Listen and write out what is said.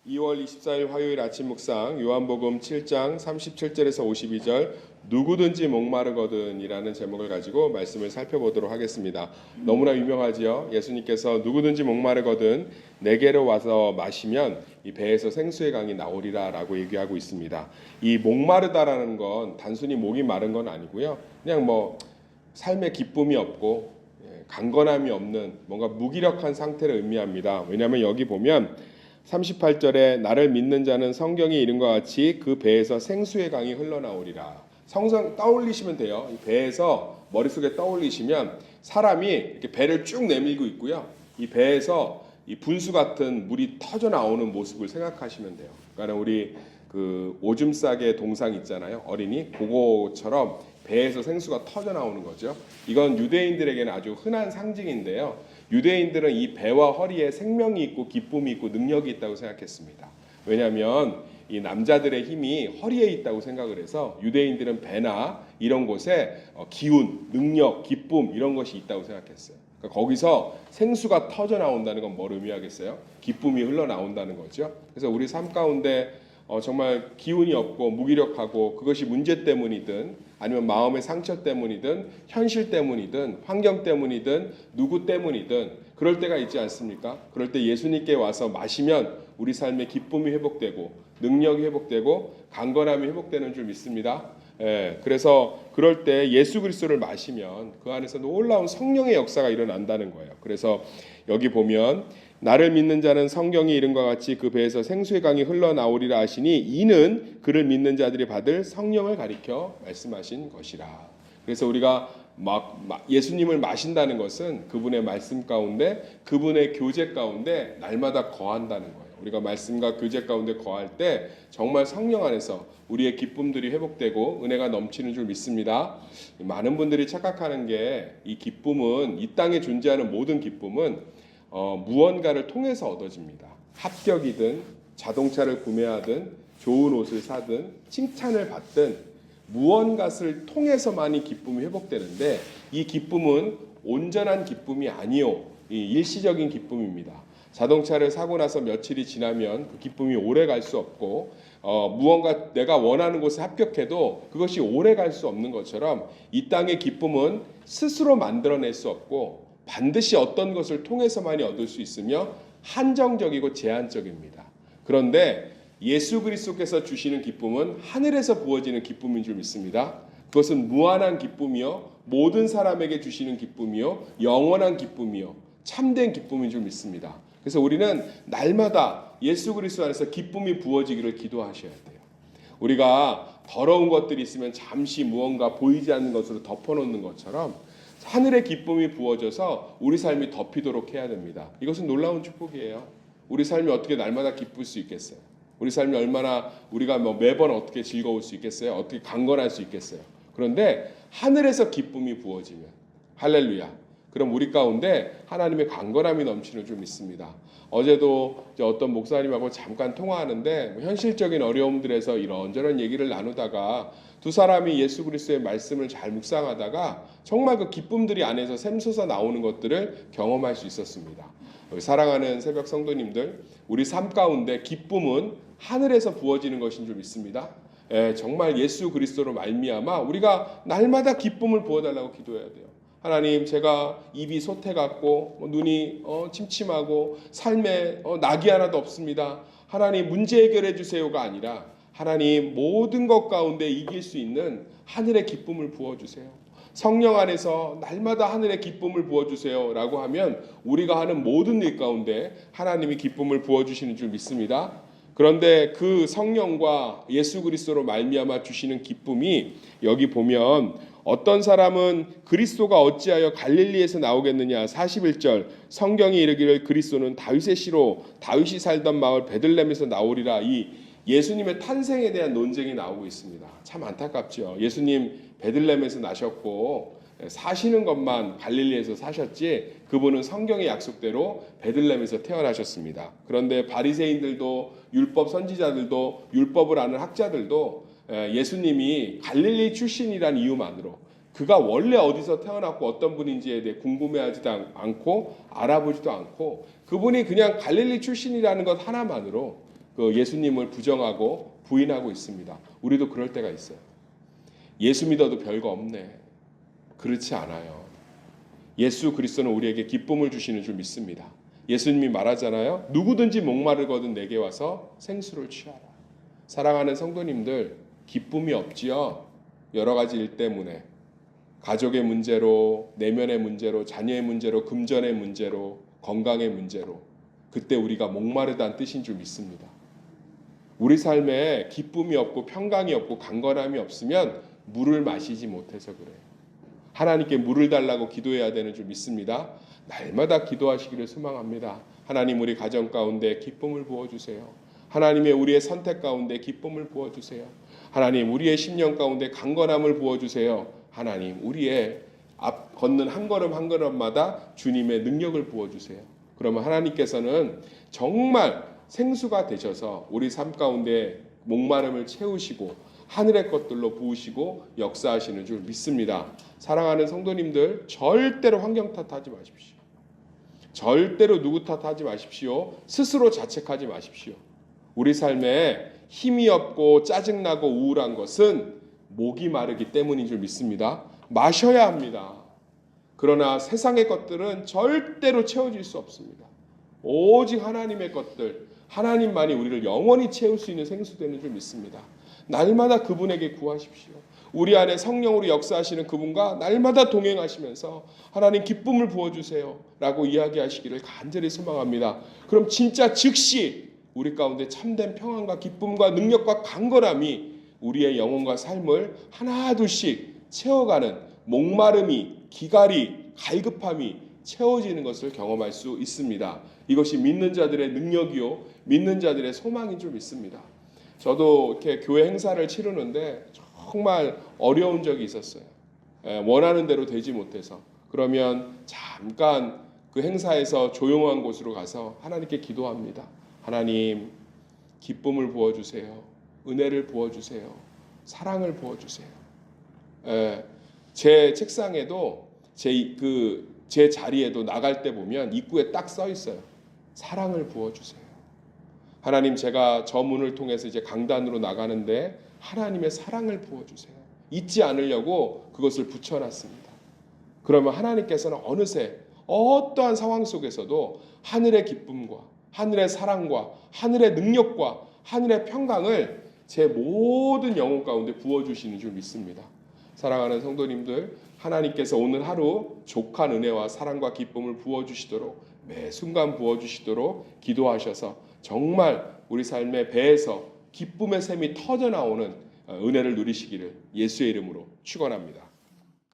2월 24일 화요일 아침 묵상 요한복음 7장 37절에서 52절 누구든지 목마르거든이라는 제목을 가지고 말씀을 살펴보도록 하겠습니다. 너무나 유명하지요. 예수님께서 누구든지 목마르거든 내게로 와서 마시면 이 배에서 생수의 강이 나오리라 라고 얘기하고 있습니다. 이 목마르다라는 건 단순히 목이 마른 건 아니고요. 그냥 삶에 기쁨이 없고 강건함이 없는 뭔가 무기력한 상태를 의미합니다. 왜냐하면 여기 보면 38절에 나를 믿는 자는 성경이 이른 것 같이 그 배에서 생수의 강이 흘러나오리라. 성경 떠올리시면 돼요. 이 배에서 머릿속에 떠올리시면 사람이 이렇게 배를 쭉 내밀고 있고요. 이 배에서 이 분수 같은 물이 터져 나오는 모습을 생각하시면 돼요. 그러니까 우리 그 오줌 싸개 동상 있잖아요. 어린이 그거처럼 배에서 생수가 터져 나오는 거죠. 이건 유대인들에게는 아주 흔한 상징인데요. 유대인들은 이 배와 허리에 생명이 있고 기쁨이 있고 능력이 있다고 생각했습니다. 왜냐하면 이 남자들의 힘이 허리에 있다고 생각을 해서 유대인들은 배나 이런 곳에 기운, 능력, 기쁨 이런 것이 있다고 생각했어요. 그러니까 거기서 생수가 터져 나온다는 건 뭘 의미하겠어요? 기쁨이 흘러나온다는 거죠. 그래서 우리 삶 가운데 정말 기운이 없고 무기력하고 그것이 문제 때문이든 아니면 마음의 상처 때문이든 현실 때문이든 환경 때문이든 누구 때문이든 그럴 때가 있지 않습니까? 그럴 때 예수님께 와서 마시면 우리 삶의 기쁨이 회복되고 능력이 회복되고 강건함이 회복되는 줄 믿습니다. 그래서 그럴 때 예수 그리스도를 마시면 그 안에서 놀라운 성령의 역사가 일어난다는 거예요. 그래서 여기 보면 나를 믿는 자는 성경이 이른 것 같이 그 배에서 생수의 강이 흘러나오리라 하시니 이는 그를 믿는 자들이 받을 성령을 가리켜 말씀하신 것이라. 그래서 우리가 예수님을 마신다는 것은 그분의 말씀 가운데 그분의 교제 가운데 날마다 거한다는 거예요. 우리가 말씀과 교제 가운데 거할 때 정말 성령 안에서 우리의 기쁨들이 회복되고 은혜가 넘치는 줄 믿습니다. 많은 분들이 착각하는 게 이 기쁨은 이 땅에 존재하는 모든 기쁨은 무언가를 통해서 얻어집니다. 합격이든 자동차를 구매하든 좋은 옷을 사든 칭찬을 받든 무언가를 통해서만이 기쁨이 회복되는데 이 기쁨은 온전한 기쁨이 아니요. 이 일시적인 기쁨입니다. 자동차를 사고 나서 며칠이 지나면 그 기쁨이 오래 갈 수 없고 무언가 내가 원하는 곳에 합격해도 그것이 오래 갈 수 없는 것처럼 이 땅의 기쁨은 스스로 만들어낼 수 없고 반드시 어떤 것을 통해서만이 얻을 수 있으며 한정적이고 제한적입니다. 그런데 예수 그리스도께서 주시는 기쁨은 하늘에서 부어지는 기쁨인 줄 믿습니다. 그것은 무한한 기쁨이요 모든 사람에게 주시는 기쁨이요 영원한 기쁨이요 참된 기쁨인 줄 믿습니다. 그래서 우리는 날마다 예수 그리스도 안에서 기쁨이 부어지기를 기도하셔야 돼요. 우리가 더러운 것들이 있으면 잠시 무언가 보이지 않는 것으로 덮어놓는 것처럼 하늘의 기쁨이 부어져서 우리 삶이 덮이도록 해야 됩니다. 이것은 놀라운 축복이에요. 우리 삶이 어떻게 날마다 기쁠 수 있겠어요? 우리 삶이 얼마나 우리가 매번 어떻게 즐거울 수 있겠어요? 어떻게 강건할 수 있겠어요? 그런데 하늘에서 기쁨이 부어지면 할렐루야. 그럼 우리 가운데 하나님의 강건함이 넘치는 줄 믿습니다. 어제도 어떤 목사님하고 잠깐 통화하는데 현실적인 어려움들에서 이런저런 얘기를 나누다가 두 사람이 예수 그리스도의 말씀을 잘 묵상하다가 정말 그 기쁨들이 안에서 샘솟아 나오는 것들을 경험할 수 있었습니다. 사랑하는 새벽 성도님들, 우리 삶 가운데 기쁨은 하늘에서 부어지는 것인 줄 믿습니다. 정말 예수 그리스도로 말미암아 우리가 날마다 기쁨을 부어달라고 기도해야 돼요. 하나님, 제가 입이 솟해 같고 눈이 침침하고 삶에 낙이 하나도 없습니다. 하나님, 문제 해결해 주세요가 아니라 하나님, 모든 것 가운데 이길 수 있는 하늘의 기쁨을 부어주세요. 성령 안에서 날마다 하늘의 기쁨을 부어주세요 라고 하면 우리가 하는 모든 일 가운데 하나님이 기쁨을 부어주시는 줄 믿습니다. 그런데 그 성령과 예수 그리스도로 말미암아 주시는 기쁨이 여기 보면 어떤 사람은 그리스도가 어찌하여 갈릴리에서 나오겠느냐 41절 성경이 이르기를 그리스도는 다윗의 씨로 다윗이 살던 마을 베들레헴에서 나오리라. 이 예수님의 탄생에 대한 논쟁이 나오고 있습니다. 참 안타깝죠. 예수님 베들레헴에서 나셨고 사시는 것만 갈릴리에서 사셨지 그분은 성경의 약속대로 베들레헴에서 태어나셨습니다. 그런데 바리새인들도 율법 선지자들도 율법을 아는 학자들도 예수님이 갈릴리 출신이라는 이유만으로 그가 원래 어디서 태어났고 어떤 분인지에 대해 궁금해하지도 않고 알아보지도 않고 그분이 그냥 갈릴리 출신이라는 것 하나만으로 그 예수님을 부정하고 부인하고 있습니다. 우리도 그럴 때가 있어요. 예수 믿어도 별거 없네. 그렇지 않아요. 예수 그리스도는 우리에게 기쁨을 주시는 줄 믿습니다. 예수님이 말하잖아요. 누구든지 목마르거든 내게 와서 생수를 취하라. 사랑하는 성도님들, 기쁨이 없지요. 여러 가지 일 때문에. 가족의 문제로, 내면의 문제로, 자녀의 문제로, 금전의 문제로, 건강의 문제로. 그때 우리가 목마르다는 뜻인 줄 믿습니다. 우리 삶에 기쁨이 없고 평강이 없고 강건함이 없으면 물을 마시지 못해서 그래요. 하나님께 물을 달라고 기도해야 되는 줄 믿습니다. 날마다 기도하시기를 소망합니다. 하나님, 우리 가정 가운데 기쁨을 부어주세요. 하나님의 우리의 선택 가운데 기쁨을 부어주세요. 하나님, 우리의 심령 가운데 강건함을 부어주세요. 하나님, 우리의 앞 걷는 한 걸음 한 걸음마다 주님의 능력을 부어주세요. 그러면 하나님께서는 정말 생수가 되셔서 우리 삶 가운데 목마름을 채우시고 하늘의 것들로 부으시고 역사하시는 줄 믿습니다. 사랑하는 성도님들, 절대로 환경 탓하지 마십시오. 절대로 누구 탓하지 마십시오. 스스로 자책하지 마십시오. 우리 삶에 힘이 없고 짜증나고 우울한 것은 목이 마르기 때문인 줄 믿습니다. 마셔야 합니다. 그러나 세상의 것들은 절대로 채워질 수 없습니다. 오직 하나님의 것들, 하나님만이 우리를 영원히 채울 수 있는 생수되는 줄 믿습니다. 날마다 그분에게 구하십시오. 우리 안에 성령으로 역사하시는 그분과 날마다 동행하시면서 하나님 기쁨을 부어주세요 라고 이야기하시기를 간절히 소망합니다. 그럼 진짜 즉시 우리 가운데 참된 평안과 기쁨과 능력과 강건함이 우리의 영혼과 삶을 하나둘씩 채워가는 목마름이, 기갈이, 갈급함이 채워지는 것을 경험할 수 있습니다. 이것이 믿는 자들의 능력이요, 믿는 자들의 소망인 줄 믿습니다. 저도 이렇게 교회 행사를 치르는데 정말 어려운 적이 있었어요. 원하는 대로 되지 못해서. 그러면 잠깐 그 행사에서 조용한 곳으로 가서 하나님께 기도합니다. 하나님, 기쁨을 부어주세요. 은혜를 부어주세요. 사랑을 부어주세요. 제 책상에도 제 자리에도 나갈 때 보면 입구에 딱 써 있어요. 사랑을 부어주세요. 하나님, 제가 저 문을 통해서 이제 강단으로 나가는데 하나님의 사랑을 부어주세요. 잊지 않으려고 그것을 붙여놨습니다. 그러면 하나님께서는 어느새 어떠한 상황 속에서도 하늘의 기쁨과 하늘의 사랑과 하늘의 능력과 하늘의 평강을 제 모든 영혼 가운데 부어주시는 줄 믿습니다. 사랑하는 성도님들, 하나님께서 오늘 하루 족한 은혜와 사랑과 기쁨을 부어주시도록 매 순간 부어주시도록 기도하셔서 정말 우리 삶의 배에서 기쁨의 샘이 터져나오는 은혜를 누리시기를 예수의 이름으로 축원합니다.